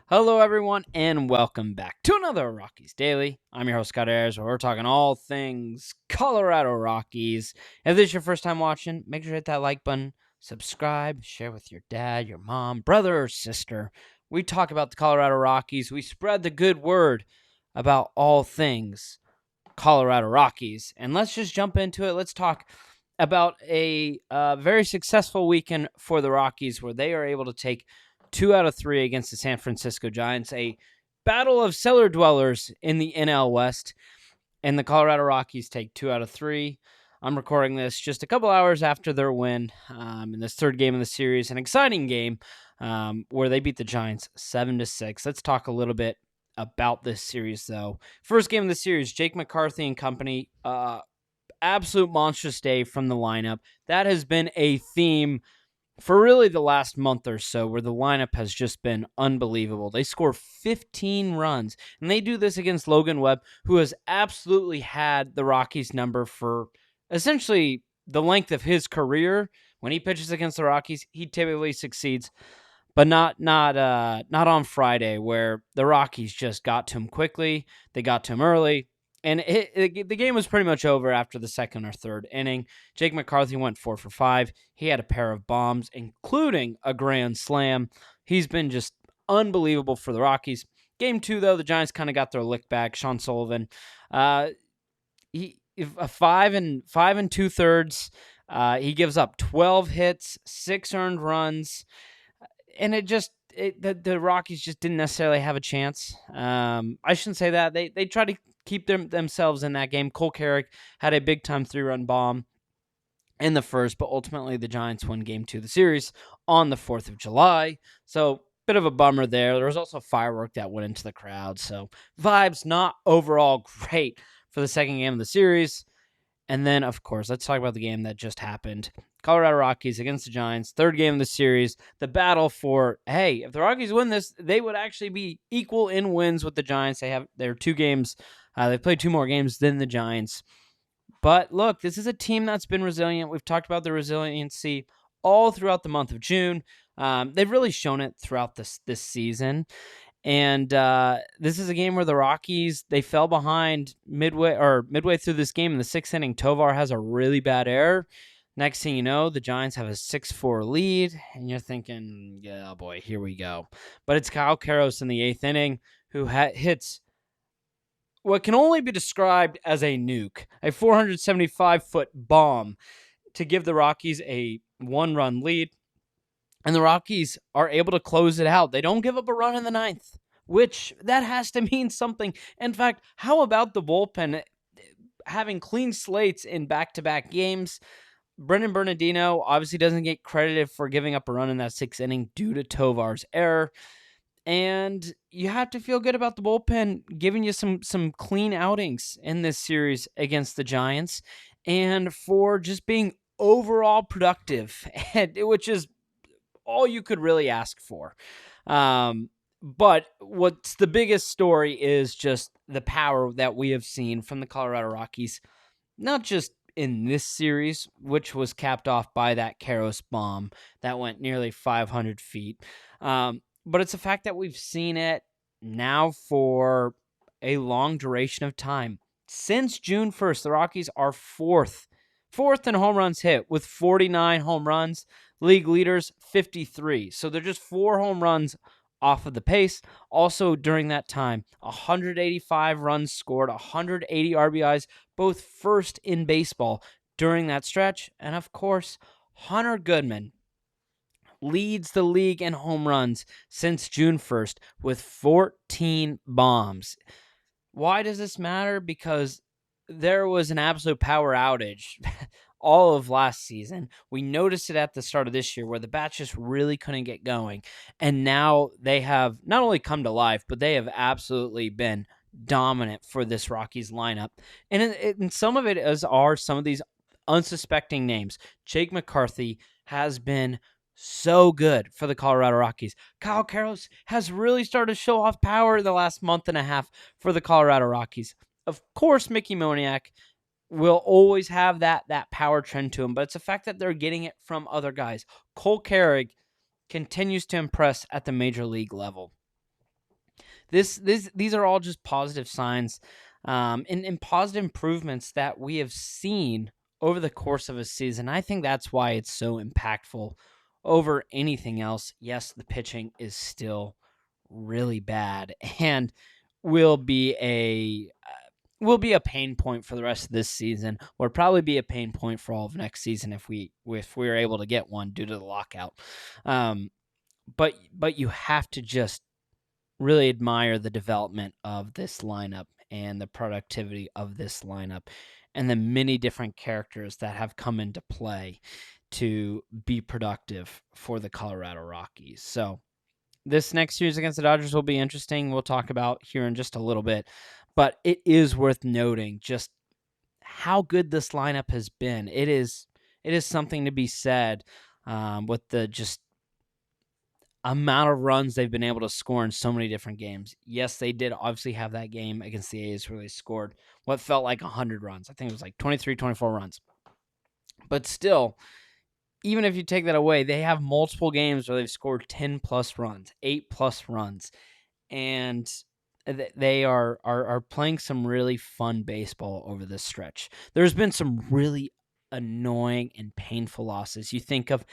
Hello, everyone, and welcome back to another Rockies Daily. I'm your host, Scott Ayers, where we're talking all things Colorado Rockies. If this is your first time watching, make sure to hit that like button, subscribe, share with your dad, your mom, brother, or sister. We talk about the Colorado Rockies. We spread the good word about all things Colorado Rockies. And let's just jump into it. Let's talk about a very successful weekend for the Rockies where they are able to take 2 out of 3 against the San Francisco Giants, a battle of cellar dwellers in the NL West, and the Colorado Rockies take 2 out of 3. I'm recording this just a couple hours after their win in this third game of the series, an exciting game where they beat the Giants 7-6. Let's talk a little bit about this series, though. First game of the series, Jake McCarthy and company, absolute monstrous day from the lineup. That has been a theme for really the last month or so, where the lineup has just been unbelievable. They score 15 runs, and they do this against Logan Webb, who has absolutely had the Rockies number for essentially the length of his career. When he pitches against the Rockies, he typically succeeds, but not on Friday, where the Rockies just got to him quickly. They got to him early. And the game was pretty much over after the second or third inning. Jake McCarthy went 4 for 5. He had a pair of bombs, including a grand slam. He's been just unbelievable for the Rockies. Game 2, though, the Giants kind of got their lick back. Sean Sullivan, he a 5 2/3. He gives up 12 hits, 6 earned runs, and the Rockies just didn't necessarily have a chance. I shouldn't say that. They tried to keep themselves in that game. Cole Carrick had a big-time 3-run bomb in the first, but ultimately the Giants won Game 2 of the series on the 4th of July. So, bit of a bummer there. There was also firework that went into the crowd, so vibes not overall great for the second game of the series. And then, of course, let's talk about the game that just happened. Colorado Rockies against the Giants, third game of the series. The battle for, hey, if the Rockies win this, they would actually be equal in wins with the Giants. They have their 2 games. They've played 2 more games than the Giants. But look, this is a team that's been resilient. We've talked about the resiliency all throughout the month of June. They've really shown it throughout this season. And this is a game where the Rockies, they fell behind midway through this game in the 6th inning. Tovar has a really bad error. Next thing you know, the Giants have a 6-4 lead, and you're thinking, yeah, boy, here we go. But it's Kyle Karros in the 8th inning who hits what can only be described as a nuke, a 475-foot bomb to give the Rockies a 1-run lead. And the Rockies are able to close it out. They don't give up a run in the 9th, which that has to mean something. In fact, how about the bullpen having clean slates in back-to-back games? Brendan Bernardino obviously doesn't get credited for giving up a run in that 6th inning due to Tovar's error. And you have to feel good about the bullpen giving you some clean outings in this series against the Giants, and for just being overall productive, which is all you could really ask for. But what's the biggest story is just the power that we have seen from the Colorado Rockies, not just in this series, which was capped off by that Karros bomb that went nearly 500 feet. But it's a fact that we've seen it now for a long duration of time. Since June 1st, the Rockies are fourth in home runs hit with 49 home runs. League leaders, 53. So they're just 4 home runs off of the pace. Also, during that time, 185 runs scored, 180 RBIs, both first in baseball during that stretch. And of course, Hunter Goodman leads the league in home runs since June 1st with 14 bombs. Why does this matter? Because there was an absolute power outage all of last season. We noticed it at the start of this year where the bats just really couldn't get going. And now they have not only come to life, but they have absolutely been dominant for this Rockies lineup. And some of it are some of these unsuspecting names. Jake McCarthy has been so good for the Colorado Rockies. Kyle Karros has really started to show off power in the last month and a half for the Colorado Rockies. Of course, Mickey Moniak will always have that power trend to him, but it's a fact that they're getting it from other guys. Cole Carrick continues to impress at the major league level. These are all just positive signs, and positive improvements that we have seen over the course of a season. I think that's why it's so impactful over anything else. Yes, the pitching is still really bad and will be a pain point for the rest of this season. Will probably be a pain point for all of next season if we are able to get one due to the lockout. But you have to just really admire the development of this lineup and the productivity of this lineup and the many different characters that have come into play to be productive for the Colorado Rockies. So this next series against the Dodgers will be interesting. We'll talk about here in just a little bit, but it is worth noting just how good this lineup has been. It is something to be said with the just amount of runs they've been able to score in so many different games. Yes, they did obviously have that game against the A's where they scored what felt like 100 runs. I think it was like 23, 24 runs. But still, even if you take that away, they have multiple games where they've scored 10 plus runs, 8 plus runs, and they are playing some really fun baseball over this stretch. There's been some really annoying and painful losses. You think of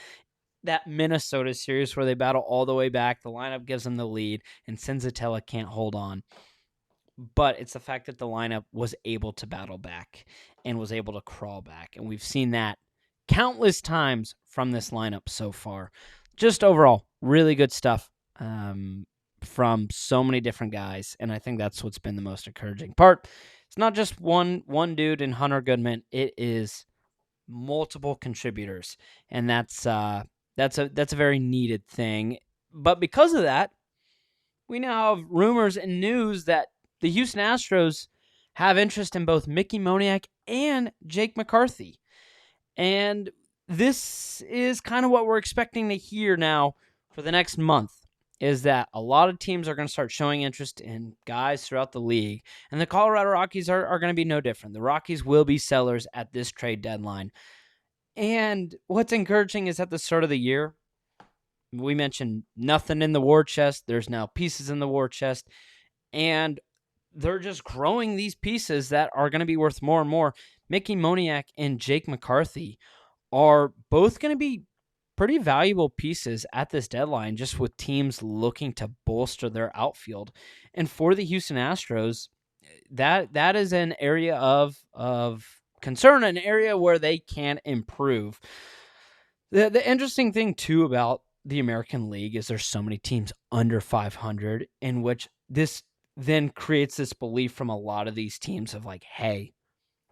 that Minnesota series where they battle all the way back, the lineup gives them the lead, and Senzatella can't hold on. But it's the fact that the lineup was able to battle back and was able to crawl back. And we've seen that countless times from this lineup so far. Just overall, really good stuff from so many different guys. And I think that's what's been the most encouraging part. It's not just one dude in Hunter Goodman. It is multiple contributors. And that's a very needed thing. But because of that, we now have rumors and news that the Houston Astros have interest in both Mickey Moniak and Jake McCarthy. And this is kind of what we're expecting to hear now for the next month, is that a lot of teams are going to start showing interest in guys throughout the league. And the Colorado Rockies are going to be no different. The Rockies will be sellers at this trade deadline. And what's encouraging is at the start of the year, we mentioned nothing in the war chest. There's now pieces in the war chest. And they're just growing these pieces that are going to be worth more and more. Mickey Moniak and Jake McCarthy are both going to be pretty valuable pieces at this deadline, just with teams looking to bolster their outfield. And for the Houston Astros, that is an area of concern, an area where they can improve. The interesting thing, too, about the American League is there's so many teams under 500, in which this then creates this belief from a lot of these teams of like, hey,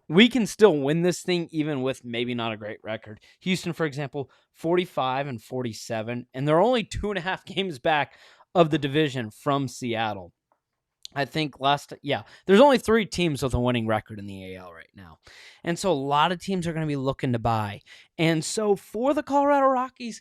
we can still win this thing even with maybe not a great record. Houston, for example, 45-47, and they're only 2.5 games back of the division from Seattle. I think there's only 3 teams with a winning record in the AL right now. And so a lot of teams are going to be looking to buy. And so for the Colorado Rockies,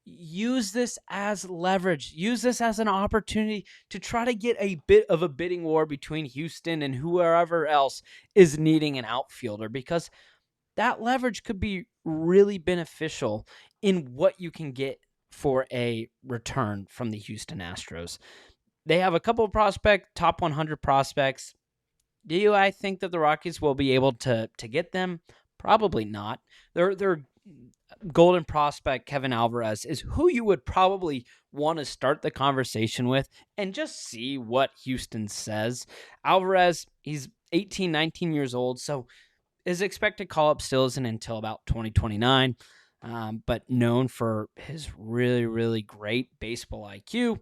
use this as leverage. Use this as an opportunity to try to get a bit of a bidding war between Houston and whoever else is needing an outfielder, because that leverage could be really beneficial in what you can get for a return from the Houston Astros. They have a couple of top 100 prospects. I think that the Rockies will be able to get them? Probably not. Their golden prospect, Kevin Alvarez, is who you would probably want to start the conversation with and just see what Houston says. Alvarez, he's 18, 19 years old, so his expected call-up still isn't until about 2029, but known for his really, really great baseball IQ.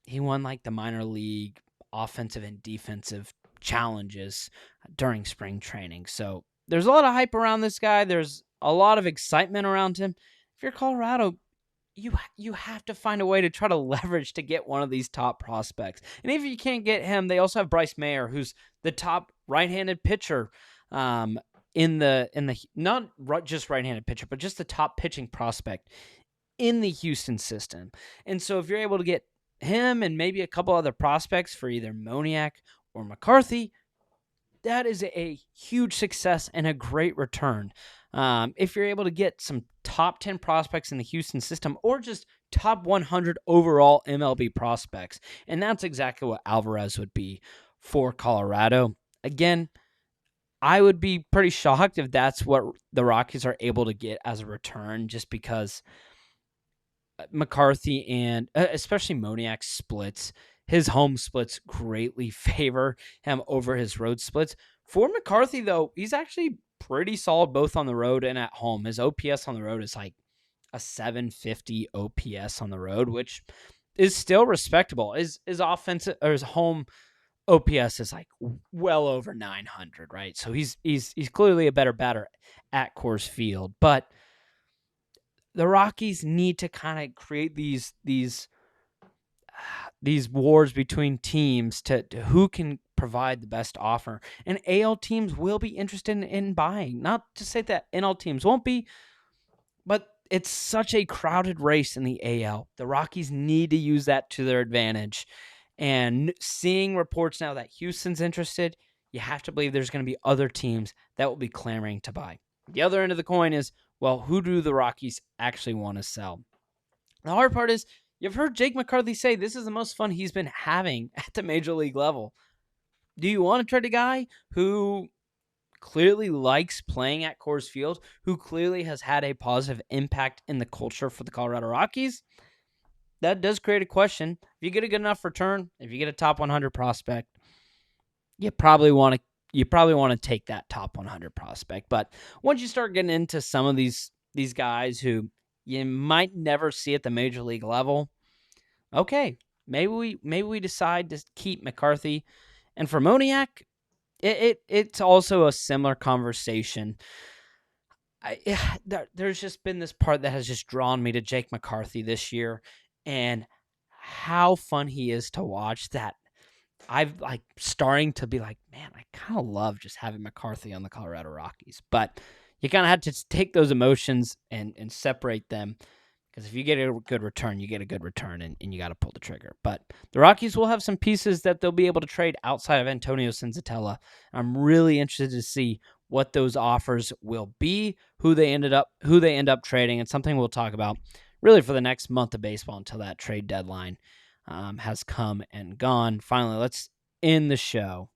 He won like the minor league offensive and defensive challenges during spring training. So there's a lot of hype around this guy. There's a lot of excitement around him. If you're Colorado, you have to find a way to try to leverage to get one of these top prospects. And if you can't get him, they also have Bryce Mayer, who's the top right-handed pitcher in the not just right-handed pitcher, but just the top pitching prospect in the Houston system. And so if you're able to get him and maybe a couple other prospects for either Moniak or McCarthy, that is a huge success and a great return. If you're able to get some top 10 prospects in the Houston system or just top 100 overall MLB prospects, and that's exactly what Alvarez would be for Colorado. Again, I would be pretty shocked if that's what the Rockies are able to get as a return, just because McCarthy and especially Moniak's splits, his home splits greatly favor him over his road splits. For McCarthy, though, he's actually pretty solid both on the road and at home. His OPS on the road is like a 750 OPS on the road, which is still respectable. His offensive or his home OPS is like well over 900, right? So he's clearly a better batter at Coors Field, but the Rockies need to kind of create these wars between teams to who can provide the best offer. And AL teams will be interested in buying. Not to say that NL teams won't be, but it's such a crowded race in the AL. The Rockies need to use that to their advantage. And seeing reports now that Houston's interested, you have to believe there's going to be other teams that will be clamoring to buy. The other end of the coin is, well, who do the Rockies actually want to sell? The hard part is, you've heard Jake McCarthy say this is the most fun he's been having at the major league level. Do you want to trade a guy who clearly likes playing at Coors Field, who clearly has had a positive impact in the culture for the Colorado Rockies? That does create a question. If you get a good enough return, if you get a top 100 prospect, you probably want to take that top 100 prospect. But once you start getting into some of these guys who you might never see at the major league level, okay, maybe we decide to keep McCarthy. And for Moniak, it's also a similar conversation. There's just been this part that has just drawn me to Jake McCarthy this year, and how fun he is to watch. That I've starting to be like, man, I kind of love just having McCarthy on the Colorado Rockies. But you kind of have to take those emotions and separate them, because if you get a good return, you get a good return, and you got to pull the trigger. But the Rockies will have some pieces that they'll be able to trade outside of Antonio Senzatella. I'm really interested to see what those offers will be, who they end up trading, and something we'll talk about really for the next month of baseball until that trade deadline has come and gone. Finally, let's end the show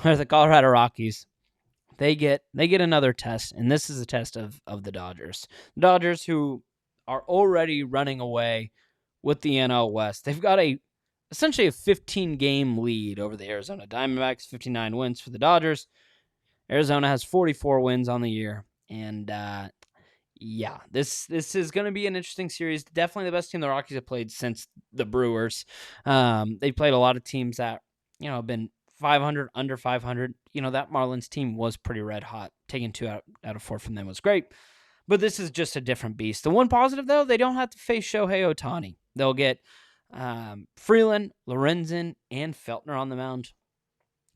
where the Colorado Rockies, they get another test, and this is a test of the Dodgers. The Dodgers, who are already running away with the NL West. They've got essentially a 15-game lead over the Arizona Diamondbacks, 59 wins for the Dodgers. Arizona has 44 wins on the year, and this is going to be an interesting series. Definitely the best team the Rockies have played since the Brewers. They played a lot of teams that have been 500, under 500. That Marlins team was pretty red hot. Taking 2 out of 4 from them was great. But this is just a different beast. The one positive, though, they don't have to face Shohei Ohtani. They'll get Freeland, Lorenzen, and Feltner on the mound.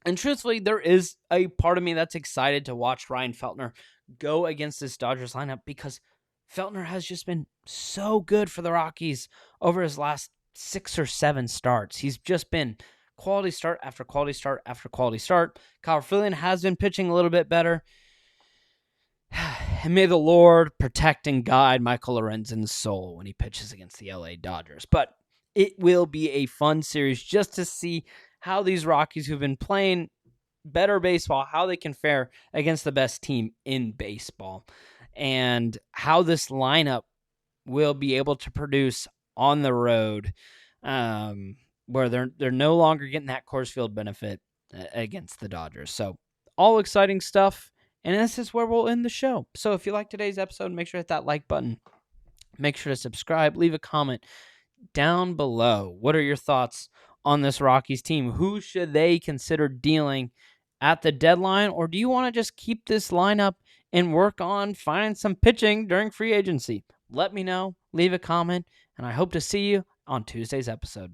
And truthfully, there is a part of me that's excited to watch Ryan Feltner go against this Dodgers lineup, because Feltner has just been so good for the Rockies over his last 6 or 7 starts. He's just been quality start after quality start after quality start. Kyle Freeland has been pitching a little bit better. And may the Lord protect and guide Michael Lorenzen's soul when he pitches against the LA Dodgers. But it will be a fun series just to see how these Rockies, who've been playing better baseball, how they can fare against the best team in baseball, and how this lineup will be able to produce on the road, where they're no longer getting that Coors Field benefit against the Dodgers. So all exciting stuff. And this is where we'll end the show. So if you like today's episode, make sure to hit that like button. Make sure to subscribe. Leave a comment down below. What are your thoughts on this Rockies team? Who should they consider dealing at the deadline? Or do you want to just keep this lineup and work on finding some pitching during free agency? Let me know. Leave a comment. And I hope to see you on Tuesday's episode.